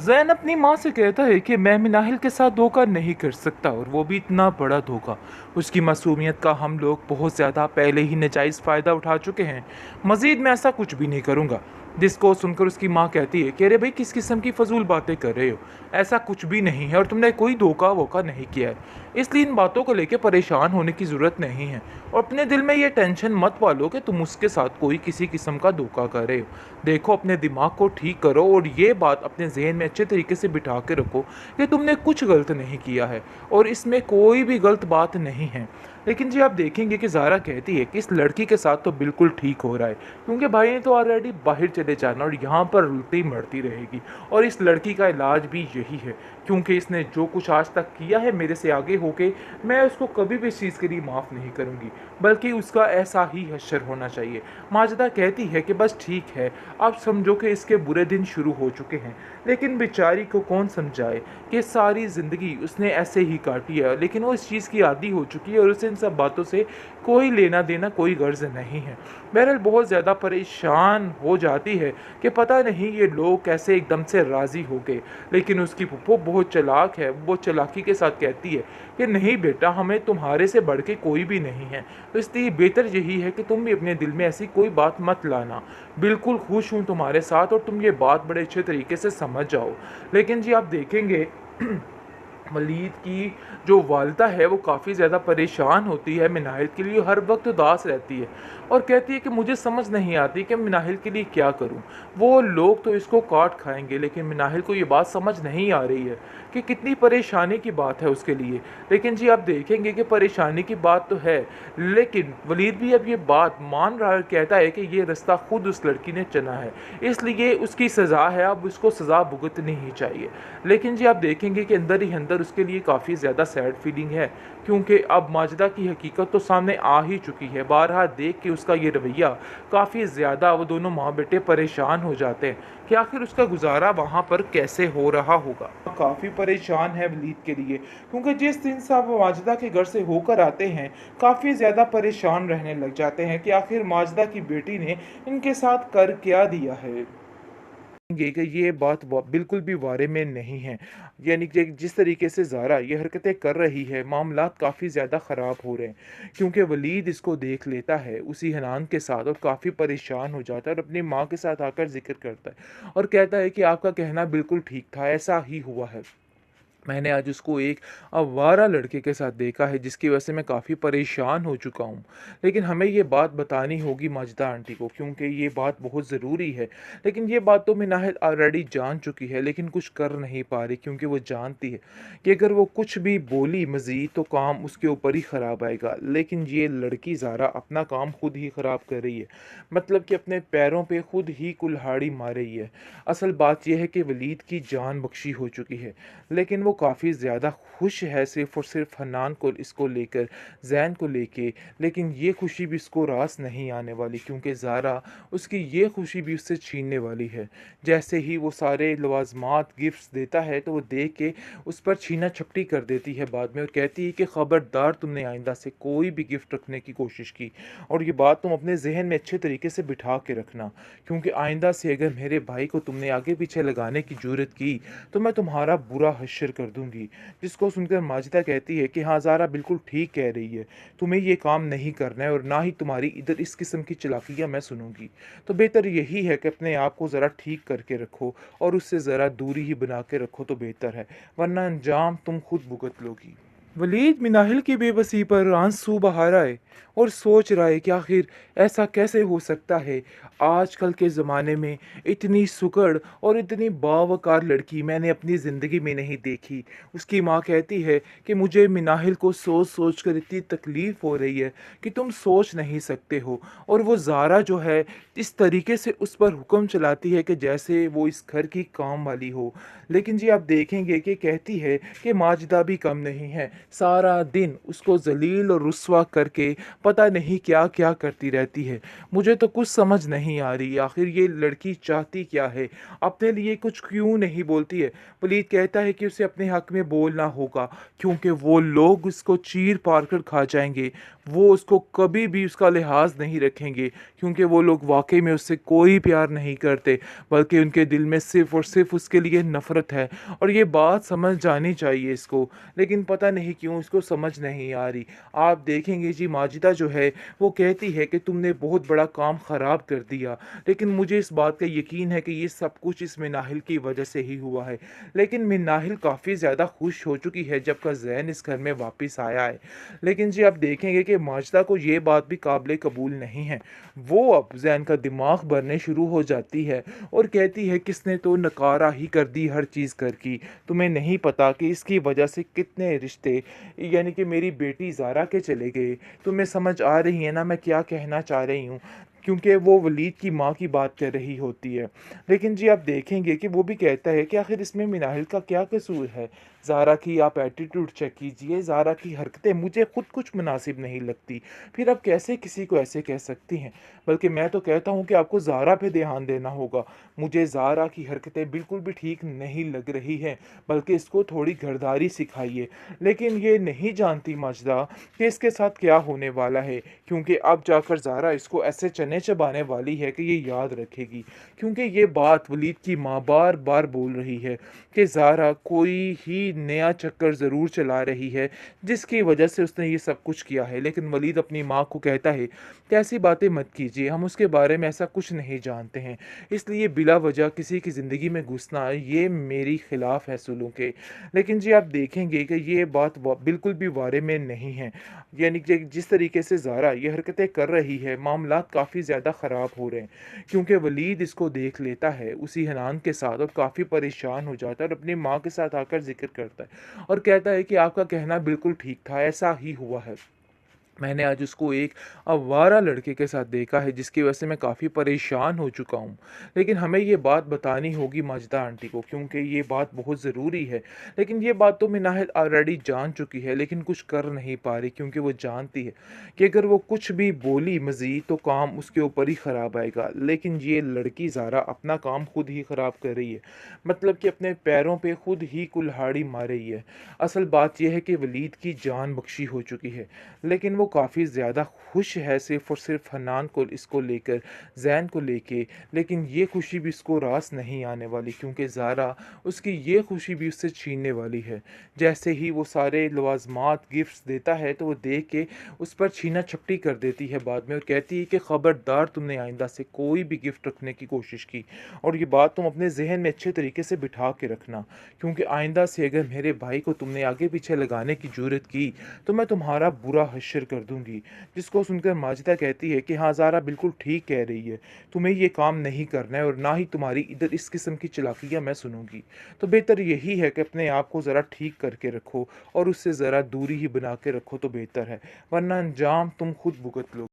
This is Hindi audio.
जैन अपनी माँ से कहता है कि मैं मिनाहिल के साथ धोखा नहीं कर सकता, और वो भी इतना बड़ा धोखा। उसकी मासूमियत का हम लोग बहुत ज़्यादा पहले ही नजायज़ फ़ायदा उठा चुके हैं। मज़ीद मैं ऐसा कुछ भी नहीं करूँगा। जिसको सुनकर उसकी माँ कहती है कि अरे भाई, किस किस्म की फजूल बातें कर रहे हो, ऐसा कुछ भी नहीं है और तुमने कोई धोखा वोखा नहीं किया है। इसलिए इन बातों को लेकर परेशान होने की ज़रूरत नहीं है, और अपने दिल में ये टेंशन मत पालो कि तुम उसके साथ कोई किसी किस्म का धोखा कर रहे हो। देखो, अपने दिमाग को ठीक करो और ये बात अपने जहन में अच्छे तरीके से बिठा के रखो कि तुमने कुछ गलत नहीं किया है और इसमें कोई भी गलत बात नहीं है। लेकिन जी आप देखेंगे कि ज़ारा कहती है कि इस लड़की के साथ तो बिल्कुल ठीक हो रहा है, क्योंकि भाई ने तो ऑलरेडी बाहर चले जाना और यहाँ पर रुलती मरती रहेगी। और इस लड़की का इलाज भी यही है, क्योंकि इसने जो कुछ आज तक किया है मेरे से आगे होके, मैं उसको कभी भी इस चीज़ के लिए माफ़ नहीं करूँगी, बल्कि उसका ऐसा ही हश्र होना चाहिए। माजिदा कहती है कि बस ठीक है, आप समझो कि इसके बुरे दिन शुरू हो चुके हैं, लेकिन बेचारी को कौन समझाए कि सारी ज़िंदगी उसने ऐसे ही काटी है, लेकिन वो इस चीज़ की आदी हो चुकी है और उसे इन सब बातों से कोई लेना देना, कोई गर्ज नहीं है। बहरहाल बहुत ज़्यादा परेशान हो जाती है कि पता नहीं ये लोग कैसे एकदम से राज़ी हो गए। लेकिन उसकी फूफो बहुत चालाक है, वो चालाकी के साथ कहती है कि नहीं बेटा, हमें तुम्हारे से बढ़ के कोई भी नहीं है, तो इसलिए बेहतर यही है कि तुम भी अपने दिल में ऐसी कोई बात मत लाना। बिल्कुल खुश हूँ तुम्हारे साथ और तुम ये बात बड़े अच्छे तरीके से समझ जाओ। लेकिन जी आप देखेंगे वलीद की जो वालिदा है वो काफ़ी ज़्यादा परेशान होती है, मिनाहिल के लिए हर वक्त उदास रहती है और कहती है कि मुझे समझ नहीं आती कि मिनाहिल के लिए क्या करूं। वो लोग तो इसको काट खाएंगे, लेकिन मिनाहिल को ये बात समझ नहीं आ रही है कि कितनी परेशानी की बात है उसके लिए। लेकिन जी आप देखेंगे कि परेशानी की बात तो है, लेकिन वलीद भी अब ये बात मान रहा है, कहता है कि ये रास्ता खुद उस लड़की ने चुना है, इसलिए उसकी सज़ा है, अब उसको सज़ा भुगतनी ही चाहिए। लेकिन जी आप देखेंगे कि अंदर ही अंदर उसके लिए काफ़ी ज़्यादा सैड फीलिंग है, क्योंकि अब माजिदा की हकीकत तो सामने आ ही चुकी है। बारहा देख के उसका ये रवैया काफ़ी ज़्यादा, वो दोनों माँ बेटे परेशान हो जाते हैं कि आखिर उसका गुजारा वहाँ पर कैसे हो रहा होगा। काफ़ी परेशान है वलीद के लिए, क्योंकि जिस दिन से वो माजिदा के घर से होकर आते हैं काफ़ी ज़्यादा परेशान रहने लग जाते हैं कि आखिर माजिदा की बेटी ने इनके साथ कर क्या दिया है। कि ये बात बिल्कुल भी वारे में नहीं है। यानी कि जिस तरीके से ज़ारा ये हरकतें कर रही है, मामलात काफ़ी ज़्यादा ख़राब हो रहे हैं, क्योंकि वलीद इसको देख लेता है उसी हनान के साथ और काफ़ी परेशान हो जाता है और अपनी माँ के साथ आकर ज़िक्र करता है और कहता है कि आपका कहना बिल्कुल ठीक था, ऐसा ही हुआ है। मैंने आज उसको एक आवारा लड़के के साथ देखा है, जिसकी वजह से मैं काफ़ी परेशान हो चुका हूँ। लेकिन हमें ये बात बतानी होगी माजिदा आंटी को, क्योंकि ये बात बहुत ज़रूरी है। लेकिन ये बात तो मिनाहिल ऑलरेडी जान चुकी है, लेकिन कुछ कर नहीं पा रही, क्योंकि वो जानती है कि अगर वो कुछ भी बोली मज़ीद तो काम उसके ऊपर ही ख़राब आएगा। लेकिन ये लड़की ज़ारा अपना काम खुद ही ख़राब कर रही है, मतलब कि अपने पैरों पे खुद ही कुल्हाड़ी मार रही है। असल बात यह है कि वलीद की जान बख्शी हो चुकी है, लेकिन वो काफ़ी ज़्यादा खुश है सिर्फ़ और सिर्फ़ हन्नान को इसको लेकर, ज़ैन को लेके। लेकिन ये खुशी भी उसको रास नहीं आने वाली, क्योंकि ज़ारा उसकी ये खुशी भी उससे छीनने वाली है। जैसे ही वो सारे लवाज़मात गिफ्ट्स देता है तो वो देख के उस पर छीना झपटी कर देती है बाद में, और कहती है कि ख़बरदार, तुमने आइंदा से कोई भी गिफ्ट रखने की कोशिश की, और ये बात तुम अपने ज़हन में अच्छे तरीके से बिठा के रखना, क्योंकि आइंदा से अगर मेरे भाई को तुमने आगे पीछे लगाने की जुर्रत की तो मैं तुम्हारा बुरा हश्र कर दूंगी। जिसको सुनकर माजिदा कहती है कि हाँ, ज़ारा बिल्कुल ठीक कह रही है, तुम्हें ये काम नहीं करना है और ना ही तुम्हारी इधर इस किस्म की चालाकियाँ मैं सुनूंगी। तो बेहतर यही है कि अपने आप को ज़रा ठीक करके रखो और उससे ज़रा दूरी ही बना के रखो तो बेहतर है, वरना अंजाम तुम खुद भुगत लोगी। वलीद मिनाहिल की बेबसी पर आंसू बहा रहा है और सोच रहा है कि आखिर ऐसा कैसे हो सकता है। आजकल के ज़माने में इतनी सुकड़ और इतनी बावकार लड़की मैंने अपनी ज़िंदगी में नहीं देखी। उसकी माँ कहती है कि मुझे मिनाहिल को सोच सोच कर इतनी तकलीफ़ हो रही है कि तुम सोच नहीं सकते हो। और वो ज़ारा जो है इस तरीके से उस पर हुक्म चलाती है कि जैसे वो इस घर की काम वाली हो। लेकिन जी आप देखेंगे कि कहती है कि माजिदा भी कम नहीं है, सारा दिन उसको ज़लील और रुस्वा करके पता नहीं क्या-क्या करती रहती है। मुझे तो कुछ समझ नहीं आ रही आखिर ये लड़की चाहती क्या है? अपने लिए कुछ क्यों नहीं बोलती है? वलीद कहता है कि उसे अपने हक़ में बोलना होगा क्योंकि वो लोग उसको चीर-फाड़ कर खा जाएँगे। वो उसको कभी भी उसका लिहाज़ नहीं रखेंगे क्योंकि वो लोग वाक़ई में उससे कोई प्यार नहीं करते, बल्कि उनके दिल में सिर्फ़ और सिर्फ़ उसके लिए नफ़रत है और ये बात समझ जानी चाहिए इसको। लेकिन पता नहीं क्यों इसको समझ नहीं आ रही। आप देखेंगे जी माजिदा जो है वो कहती है कि तुमने बहुत बड़ा काम ख़राब कर दिया, लेकिन मुझे इस बात का यकीन है कि ये सब कुछ इस मिनाहिल की वजह से ही हुआ है। लेकिन मिनाहिल काफ़ी ज़्यादा खुश हो चुकी है जब का ज़ैन इस घर में वापस आया है। लेकिन जी आप देखेंगे कि माजिदा को ये बात भी काबिल कबूल नहीं है। वो अब ज़ैन का दिमाग भरने शुरू हो जाती है और कहती है कि इसने तो नकारा ही कर दी हर चीज़ घर की। तुम्हें नहीं पता कि इसकी वजह से कितने रिश्ते यानी कि मेरी बेटी ज़ारा के चले गए। तुम्हें समझ आ रही है ना मैं क्या कहना चाह रही हूँ? क्योंकि वो वलीद की माँ की बात कर रही होती है। लेकिन जी आप देखेंगे कि वो भी कहता है कि आखिर इसमें मिनाहिल का क्या कसूर है? ज़ारा की आप एटीट्यूड चेक कीजिए, ज़ारा की हरकतें मुझे खुद कुछ मुनासिब नहीं लगती। फिर आप कैसे किसी को ऐसे कह सकती हैं? बल्कि मैं तो कहता हूँ कि आपको ज़ारा पे ध्यान देना होगा। मुझे ज़ारा की हरकतें बिल्कुल भी ठीक नहीं लग रही हैं, बल्कि इसको थोड़ी घरदारी सिखाइए। लेकिन ये नहीं जानती माजिदा कि इसके साथ क्या होने वाला है, क्योंकि अब जाकर ज़ारा इसको ऐसे चने चबाने वाली है कि ये याद रखेगी। क्योंकि ये बात वलीद की माँ बार-बार बोल रही है कि ज़ारा कोई ही नया चक्कर ज़रूर चला रही है, जिसकी वजह से उसने ये सब कुछ किया है। लेकिन वलीद अपनी माँ को कहता है कि ऐसी बातें मत कीजिए, हम उसके बारे में ऐसा कुछ नहीं जानते हैं। इसलिए बिला वजह किसी की ज़िंदगी में घुसना ये मेरी खिलाफ है सलूक है। लेकिन जी आप देखेंगे कि ये बात बिल्कुल भी वारे में नहीं है। यानी कि जिस तरीके से ज़ारा ये हरकतें कर रही है, मामलात काफ़ी ज़्यादा ख़राब हो रहे हैं। क्योंकि वलीद इसको देख लेता है उसी हनान के साथ और काफ़ी परेशान हो जाता है और अपनी माँ के साथ आकर ज़िक्र करता है और कहता है कि आपका कहना बिल्कुल ठीक था, ऐसा ही हुआ है। मैंने आज उसको एक आवारा लड़के के साथ देखा है जिसकी वजह से मैं काफ़ी परेशान हो चुका हूँ। लेकिन हमें ये बात बतानी होगी माजिदा आंटी को क्योंकि ये बात बहुत ज़रूरी है। लेकिन ये बात तो मिनाहिल ऑलरेडी जान चुकी है लेकिन कुछ कर नहीं पा रही क्योंकि वो जानती है कि अगर वो कुछ भी बोली मज़ीद तो काम उसके ऊपर ही ख़राब आएगा। लेकिन ये लड़की ज़ारा अपना काम खुद ही ख़राब कर रही है। मतलब कि अपने पैरों पे खुद ही कुल्हाड़ी मार रही है। असल बात ये है कि वलीद की जान बख्शी हो चुकी है। लेकिन वो काफ़ी ज़्यादा खुश है सिर्फ़ और सिर्फ़ हन्नान को इसको लेकर, ज़ैन को लेके। लेकिन ये खुशी भी उसको रास नहीं आने वाली क्योंकि ज़ारा उसकी ये खुशी भी उससे छीनने वाली है। जैसे ही वो सारे लवाज़मात, गिफ्ट्स देता है तो वो दे के उस पर छीना-झपटी कर देती है बाद में और कहती है कि खबरदार तुमने आइंदा से कोई भी गिफ्ट रखने की कोशिश की और ये बात तुम अपने ज़हन में अच्छे तरीके से बिठा के रखना क्योंकि आइंदा से अगर मेरे भाई को तुमने आगे-पीछे लगाने की जुर्रत की तो मैं तुम्हारा बुरा हश्र कर दूँगी। जिसको सुनकर माजिदा कहती है कि हाँ, ज़ारा बिल्कुल ठीक कह रही है। तुम्हें ये काम नहीं करना है और ना ही तुम्हारी इधर इस किस्म की चालाकियाँ मैं सुनूँगी। तो बेहतर यही है कि अपने आप को ज़रा ठीक करके रखो और उससे ज़रा दूरी ही बना के रखो तो बेहतर है, वरना अंजाम तुम खुद भुगत लो।